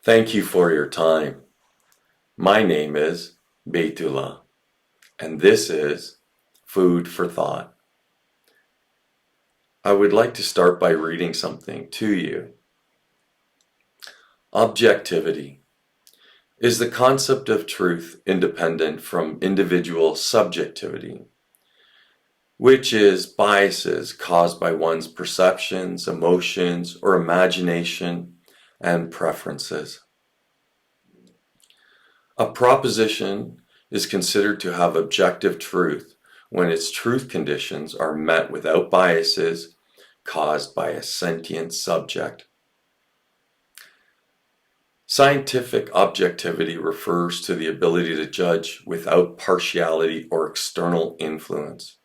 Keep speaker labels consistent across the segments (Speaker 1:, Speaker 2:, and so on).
Speaker 1: Thank you for your time. My name is Beytullah, and this is Food for Thought. I would like to start by reading something to you. Objectivity is the concept of truth independent from individual subjectivity, which is biases caused by one's perceptions, emotions, or imagination and preferences. A proposition is considered to have objective truth when its truth conditions are met without biases caused by a sentient subject. Scientific objectivity refers to the ability to judge without partiality or external influence.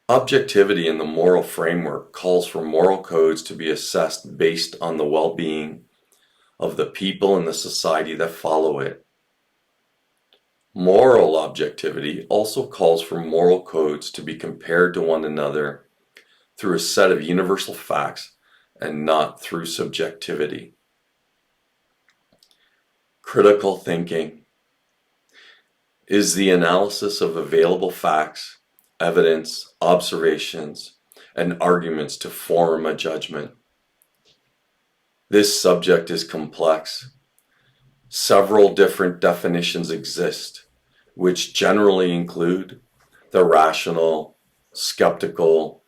Speaker 1: Objectivity in the moral framework calls for moral codes to be assessed based on the well-being of the people and the society that follow it. Moral objectivity also calls for moral codes to be compared to one another through a set of universal facts and not through subjectivity. Critical thinking is the analysis of available facts, evidence, observations, and arguments to form a judgment. This subject is complex. Several different definitions exist, which generally include the rational, skeptical,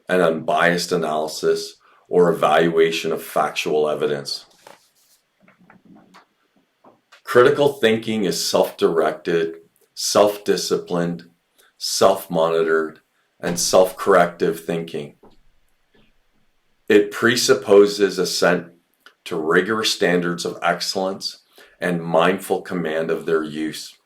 Speaker 1: and unbiased analysis or evaluation of factual evidence. Critical thinking is self-directed, self-disciplined, self-monitored, and self-corrective thinking. It presupposes assent to rigorous standards of excellence and mindful command of their use.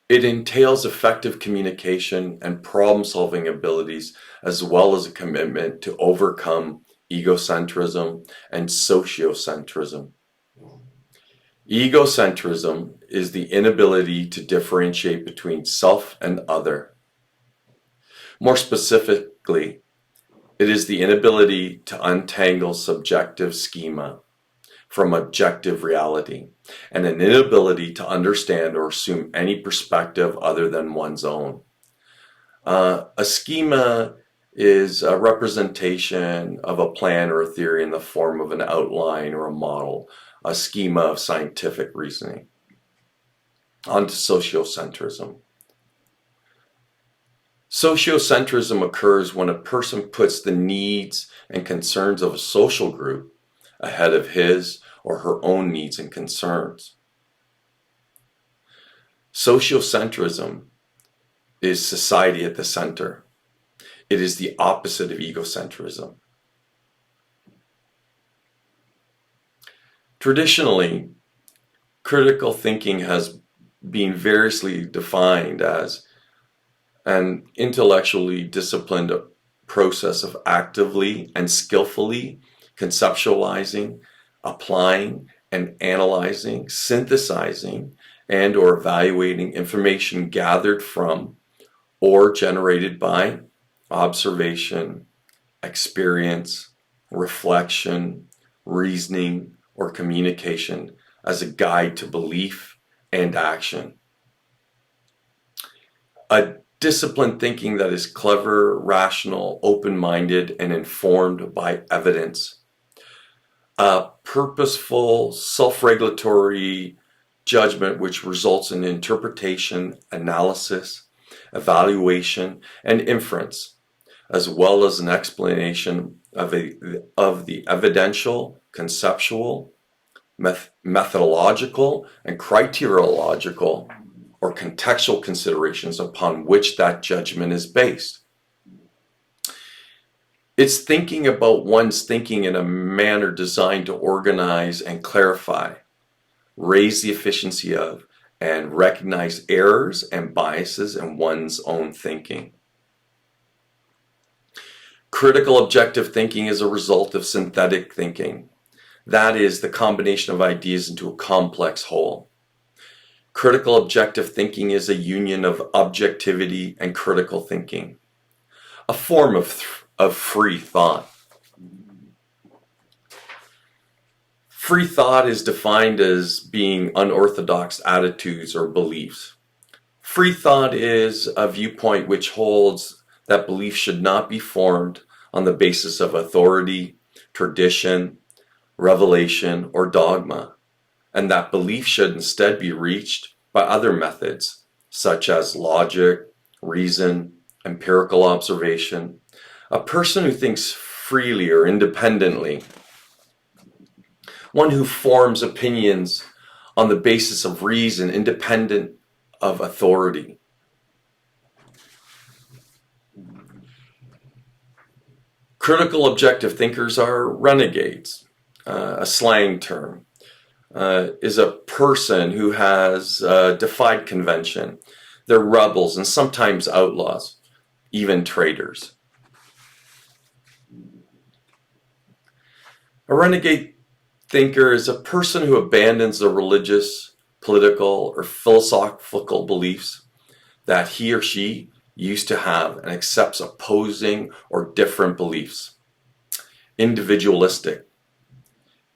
Speaker 1: It entails effective communication and problem-solving abilities, as well as a commitment to overcome egocentrism and sociocentrism. Egocentrism is the inability to differentiate between self and other. More specifically, it is the inability to untangle subjective schema from objective reality, and an inability to understand or assume any perspective other than one's own. A schema is a representation of a plan or a theory in the form of an outline or a model, a schema of scientific reasoning. On to sociocentrism. Sociocentrism occurs when a person puts the needs and concerns of a social group ahead of his or her own needs and concerns. Sociocentrism is society at the center. It is the opposite of egocentrism. Traditionally, critical thinking has been variously defined as an intellectually disciplined process of actively and skillfully conceptualizing, applying, and analyzing, synthesizing, and or evaluating information gathered from or generated by observation, experience, reflection, reasoning, or communication as a guide to belief and action. A disciplined thinking that is clever, rational, open-minded, and informed by evidence. A purposeful, self-regulatory judgment which results in interpretation, analysis, evaluation, and inference, as well as an explanation of the evidential, conceptual, methodological, and criteriological or contextual considerations upon which that judgment is based. It's thinking about one's thinking in a manner designed to organize and clarify, raise the efficiency of, and recognize errors and biases in one's own thinking. Critical objective thinking is a result of synthetic thinking. That is the combination of ideas into a complex whole. Critical objective thinking is a union of objectivity and critical thinking, a form of free thought. Free thought is defined as being unorthodox attitudes or beliefs. Free thought is a viewpoint which holds that belief should not be formed on the basis of authority, tradition, revelation, or dogma, and that belief should instead be reached by other methods, such as logic, reason, empirical observation. A person who thinks freely or independently, one who forms opinions on the basis of reason independent of authority. Critical objective thinkers are renegades. A slang term is a person who has defied convention. They're rebels and sometimes outlaws, even traitors. A renegade thinker is a person who abandons the religious, political, or philosophical beliefs that he or she used to have and accepts opposing or different beliefs. Individualistic,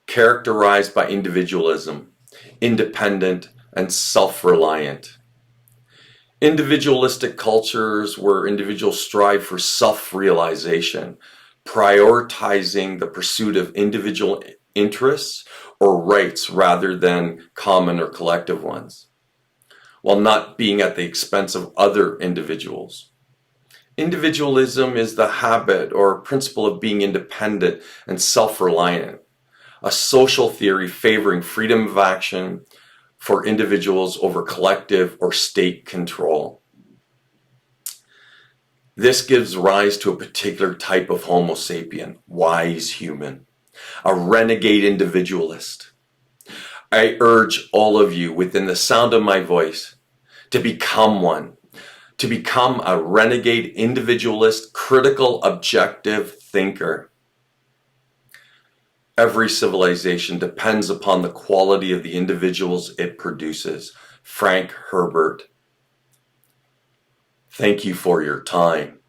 Speaker 1: characterized by individualism, independent and self-reliant. Individualistic cultures where individuals strive for self-realization, prioritizing the pursuit of individual interests or rights rather than common or collective ones, while not being at the expense of other individuals. Individualism is the habit or principle of being independent and self-reliant, a social theory favoring freedom of action for individuals over collective or state control. This gives rise to a particular type of Homo sapien, wise human, a renegade individualist. I urge all of you within the sound of my voice to become one, to become a renegade individualist, critical, objective thinker. Every civilization depends upon the quality of the individuals it produces. Frank Herbert. Thank you for your time.